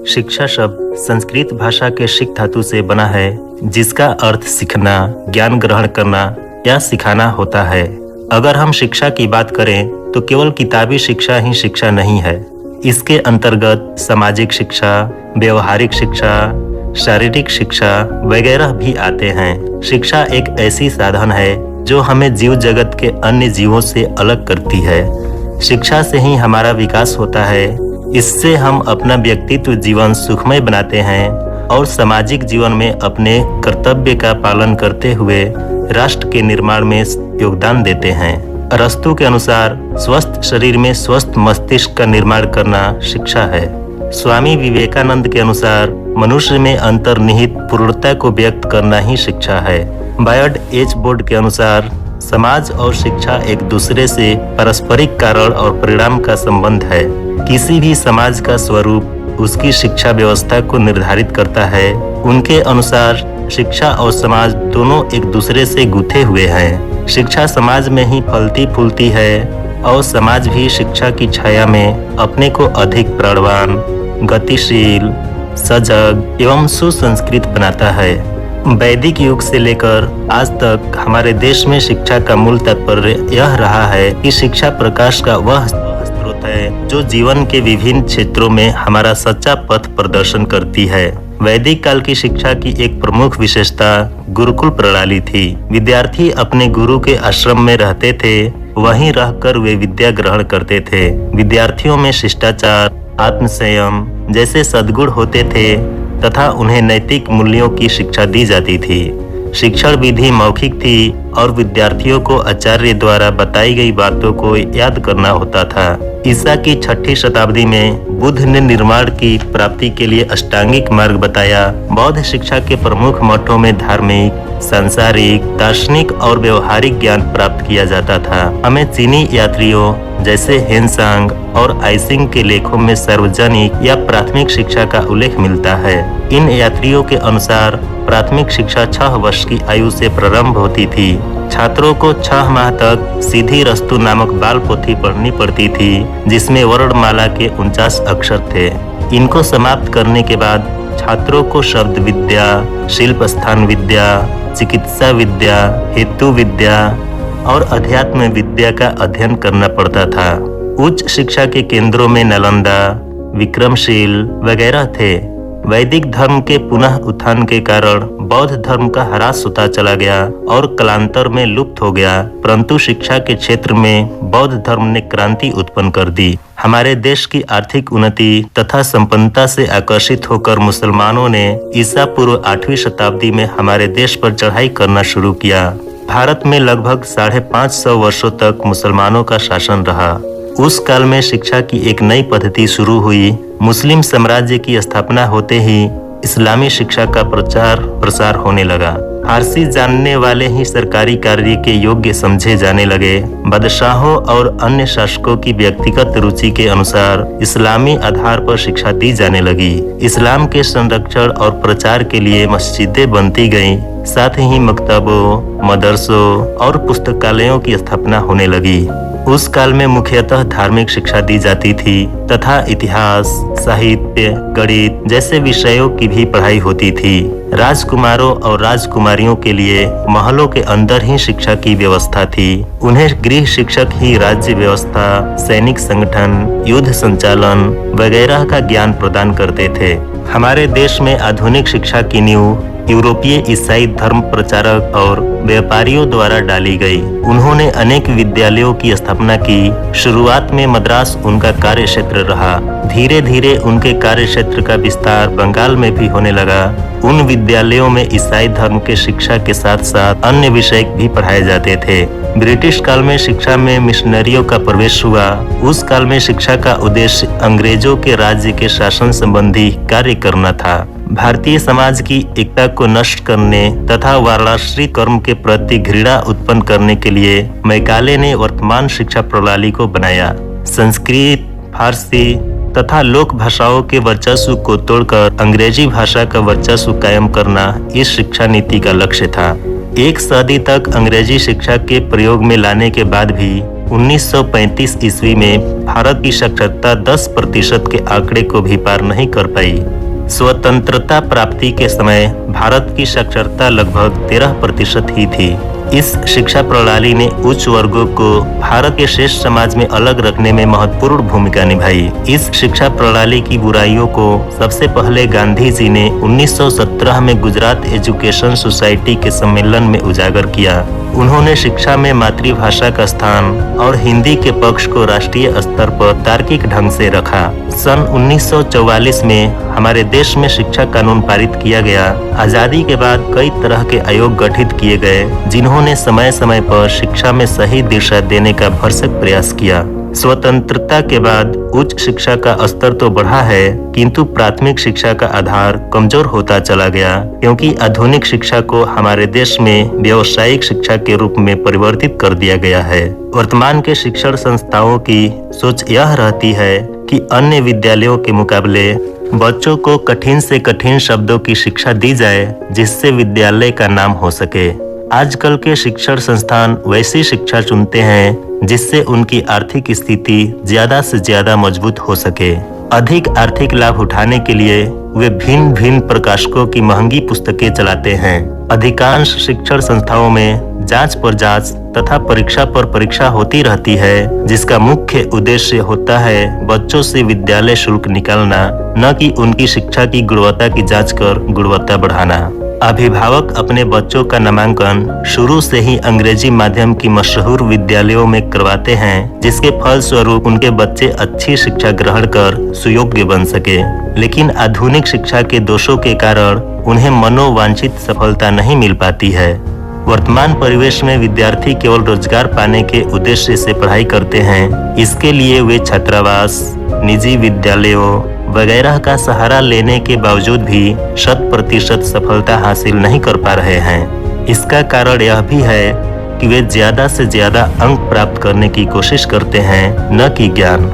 शिक्षा शब्द संस्कृत भाषा के शिक धातु से बना है, जिसका अर्थ सीखना, ज्ञान ग्रहण करना या सिखाना होता है। अगर हम शिक्षा की बात करें तो केवल किताबी शिक्षा ही शिक्षा नहीं है। इसके अंतर्गत सामाजिक शिक्षा, व्यवहारिक शिक्षा, शारीरिक शिक्षा वगैरह भी आते हैं। शिक्षा एक ऐसी साधन है जो हमें जीव जगत के अन्य जीवों से अलग करती है। शिक्षा से ही हमारा विकास होता है। इससे हम अपना व्यक्तित्व जीवन सुखमय बनाते हैं और सामाजिक जीवन में अपने कर्तव्य का पालन करते हुए राष्ट्र के निर्माण में योगदान देते हैं। अरस्तु के अनुसार स्वस्थ शरीर में स्वस्थ मस्तिष्क का निर्माण करना शिक्षा है। स्वामी विवेकानंद के अनुसार मनुष्य में अंतर्निहित पूर्णता को व्यक्त करना ही शिक्षा है। बायड एच बोर्ड के अनुसार समाज और शिक्षा एक दूसरे से पारस्परिक कारण और परिणाम का संबंध है। किसी भी समाज का स्वरूप उसकी शिक्षा व्यवस्था को निर्धारित करता है। उनके अनुसार शिक्षा और समाज दोनों एक दूसरे से गुथे हुए हैं। शिक्षा समाज में ही फलती फूलती है और समाज भी शिक्षा की छाया में अपने को अधिक प्राणवान, गतिशील, सजग एवं सुसंस्कृत बनाता है। वैदिक युग से लेकर आज तक हमारे देश में शिक्षा का मूल तात्पर्य यह रहा है कि शिक्षा प्रकाश का वह स्रोत है जो जीवन के विभिन्न क्षेत्रों में हमारा सच्चा पथ प्रदर्शन करती है। वैदिक काल की शिक्षा की एक प्रमुख विशेषता गुरुकुल प्रणाली थी। विद्यार्थी अपने गुरु के आश्रम में रहते थे, वहीं रहकर वे विद्या ग्रहण करते थे। विद्यार्थियों में शिष्टाचार, आत्मसंयम जैसे सद्गुण होते थे तथा उन्हें नैतिक मूल्यों की शिक्षा दी जाती थी। शिक्षण विधि मौखिक थी और विद्यार्थियों को आचार्य द्वारा बताई गई बातों को याद करना होता था। ईसा की 6ठी शताब्दी में बुद्ध ने निर्माण की प्राप्ति के लिए अष्टांगिक मार्ग बताया। बौद्ध शिक्षा के प्रमुख मठों में धार्मिक, सांसारिक, दार्शनिक और व्यवहारिक ज्ञान प्राप्त किया जाता था। हमें चीनी यात्रियों जैसे हेनसांग और आइसिंग के लेखों में सार्वजनिक या प्राथमिक शिक्षा का उल्लेख मिलता है। इन यात्रियों के अनुसार प्राथमिक शिक्षा 6 वर्ष की आयु से प्रारंभ होती थी। छात्रों को 6 माह तक सीधी रस्तु नामक बाल पोथी पढ़नी पड़ती थी, जिसमें वर्णमाला के 49 अक्षर थे। इनको समाप्त करने के बाद छात्रों को शब्द विद्या, शिल्प स्थान विद्या, चिकित्सा विद्या, हेतु विद्या और अध्यात्म विद्या का अध्ययन करना पड़ता था। उच्च शिक्षा के केंद्रों में नालंदा, विक्रमशील वगैरह थे। वैदिक धर्म के पुनः उत्थान के कारण बौद्ध धर्म का ह्रास होता चला गया और कालांतर में लुप्त हो गया, परंतु शिक्षा के क्षेत्र में बौद्ध धर्म ने क्रांति उत्पन्न कर दी। हमारे देश की आर्थिक उन्नति तथा संपन्नता से आकर्षित होकर मुसलमानों ने ईसा पूर्व 8वीं शताब्दी में हमारे देश पर चढ़ाई करना शुरू किया। भारत में लगभग 550 वर्षों तक मुसलमानों का शासन रहा। उस काल में शिक्षा की एक नई पद्धति शुरू हुई। मुस्लिम साम्राज्य की स्थापना होते ही इस्लामी शिक्षा का प्रचार प्रसार होने लगा। फारसी जानने वाले ही सरकारी कार्य के योग्य समझे जाने लगे। बादशाहों और अन्य शासकों की व्यक्तिगत रुचि के अनुसार इस्लामी आधार पर शिक्षा दी जाने लगी। इस्लाम के संरक्षण और प्रचार के लिए मस्जिदें बनती गईं। साथ ही मकतबों, मदरसों और पुस्तकालयों की स्थापना होने लगी। उस काल में मुख्यतः धार्मिक शिक्षा दी जाती थी तथा इतिहास, साहित्य, गणित जैसे विषयों की भी पढ़ाई होती थी। राजकुमारों और राजकुमारियों के लिए महलों के अंदर ही शिक्षा की व्यवस्था थी। उन्हें गृह शिक्षक ही राज्य व्यवस्था, सैनिक संगठन, युद्ध संचालन वगैरह का ज्ञान प्रदान करते थे। हमारे देश में आधुनिक शिक्षा की नींव यूरोपीय ईसाई धर्म प्रचारक और व्यापारियों द्वारा डाली गई। उन्होंने अनेक विद्यालयों की स्थापना की। शुरुआत में मद्रास उनका कार्य क्षेत्र रहा। धीरे धीरे उनके कार्य क्षेत्र का विस्तार बंगाल में भी होने लगा। उन विद्यालयों में ईसाई धर्म के शिक्षा के साथ साथ अन्य विषय भी पढ़ाए जाते थे। ब्रिटिश काल में शिक्षा में मिशनरियों का प्रवेश हुआ। उस काल में शिक्षा का उद्देश्य अंग्रेजों के राज्य के शासन संबंधी कार्य करना था। भारतीय समाज की एकता को नष्ट करने तथा वर्णाश्रम कर्म के प्रति घृणा उत्पन्न करने के लिए मैकाले ने वर्तमान शिक्षा प्रणाली को बनाया। संस्कृत, फारसी तथा लोक भाषाओं के वर्चस्व को तोड़कर अंग्रेजी भाषा का वर्चस्व कायम करना इस शिक्षा नीति का लक्ष्य था। 1 सदी तक अंग्रेजी शिक्षा के प्रयोग में लाने के बाद भी 1935 ईस्वी में भारत की साक्षरता 10% के आंकड़े को भी पार नहीं कर पाई। स्वतंत्रता प्राप्ति के समय भारत की साक्षरता लगभग 13% ही थी। इस शिक्षा प्रणाली ने उच्च वर्गों को भारत के शेष समाज में अलग रखने में महत्वपूर्ण भूमिका निभाई। इस शिक्षा प्रणाली की बुराइयों को सबसे पहले गांधी जी ने 1917 में गुजरात एजुकेशन सोसाइटी के सम्मेलन में उजागर किया। उन्होंने शिक्षा में मातृभाषा का स्थान और हिंदी के पक्ष को राष्ट्रीय स्तर पर तार्किक ढंग से रखा। सन 1944 में हमारे देश में शिक्षा कानून पारित किया गया। आजादी के बाद कई तरह के आयोग गठित किए गए, जिन्होंने समय समय पर शिक्षा में सही दिशा देने का भरसक प्रयास किया। स्वतंत्रता के बाद उच्च शिक्षा का स्तर तो बढ़ा है, किंतु प्राथमिक शिक्षा का आधार कमजोर होता चला गया, क्योंकि आधुनिक शिक्षा को हमारे देश में व्यावसायिक शिक्षा के रूप में परिवर्तित कर दिया गया है। वर्तमान के शिक्षण संस्थाओं की सोच यह रहती है कि अन्य विद्यालयों के मुकाबले बच्चों को कठिन से कठिन शब्दों की शिक्षा दी जाए, जिससे विद्यालय का नाम हो सके। आजकल के शिक्षण संस्थान वैसी शिक्षा चुनते हैं जिससे उनकी आर्थिक स्थिति ज्यादा से ज्यादा मजबूत हो सके। अधिक आर्थिक लाभ उठाने के लिए वे भिन्न भिन्न प्रकाशकों की महंगी पुस्तकें चलाते हैं। अधिकांश शिक्षण संस्थाओं में जांच पर जांच तथा परीक्षा पर परीक्षा होती रहती है, जिसका मुख्य उद्देश्य होता है बच्चों से विद्यालय शुल्क निकालना, न कि उनकी शिक्षा की गुणवत्ता की जांच कर गुणवत्ता बढ़ाना। अभिभावक अपने बच्चों का नामांकन शुरू से ही अंग्रेजी माध्यम की मशहूर विद्यालयों में करवाते हैं, जिसके फलस्वरूप उनके बच्चे अच्छी शिक्षा ग्रहण कर सुयोग्य बन सके। लेकिन आधुनिक शिक्षा के दोषों के कारण उन्हें मनोवांछित सफलता नहीं मिल पाती है। वर्तमान परिवेश में विद्यार्थी केवल रोजगार पाने के उद्देश्य से पढ़ाई करते हैं। इसके लिए वे छात्रावास, निजी विद्यालयों वगैरह का सहारा लेने के बावजूद भी 100% सफलता हासिल नहीं कर पा रहे हैं। इसका कारण यह भी है कि वे ज्यादा से ज्यादा अंक प्राप्त करने की कोशिश करते हैं, न कि ज्ञान।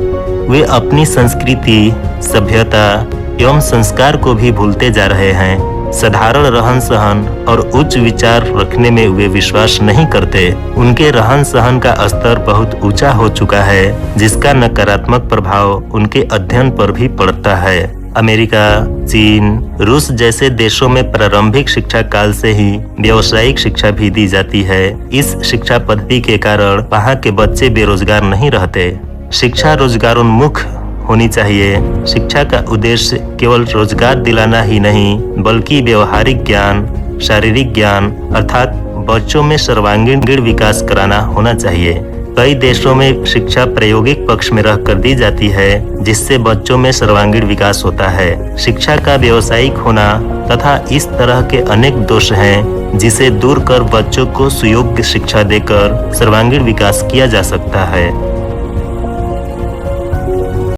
वे अपनी संस्कृति, सभ्यता एवं संस्कार को भी भूलते जा रहे हैं। साधारण रहन सहन और उच्च विचार रखने में वे विश्वास नहीं करते। उनके रहन सहन का स्तर बहुत ऊंचा हो चुका है, जिसका नकारात्मक प्रभाव उनके अध्ययन पर भी पड़ता है। अमेरिका, चीन, रूस जैसे देशों में प्रारंभिक शिक्षा काल से ही व्यावसायिक शिक्षा भी दी जाती है। इस शिक्षा पद्धति के कारण वहाँ के बच्चे बेरोजगार नहीं रहते। शिक्षा रोजगारोन्मुख होनी चाहिए। शिक्षा का उद्देश्य केवल रोजगार दिलाना ही नहीं, बल्कि व्यवहारिक ज्ञान, शारीरिक ज्ञान अर्थात बच्चों में सर्वांगीण विकास कराना होना चाहिए। कई देशों में शिक्षा प्रायोगिक पक्ष में रहकर दी जाती है, जिससे बच्चों में सर्वांगीण विकास होता है। शिक्षा का व्यावसायिक होना तथा इस तरह के अनेक दोष हैं, जिसे दूर कर बच्चों को सुयोग्य शिक्षा देकर सर्वांगीण विकास किया जा सकता है।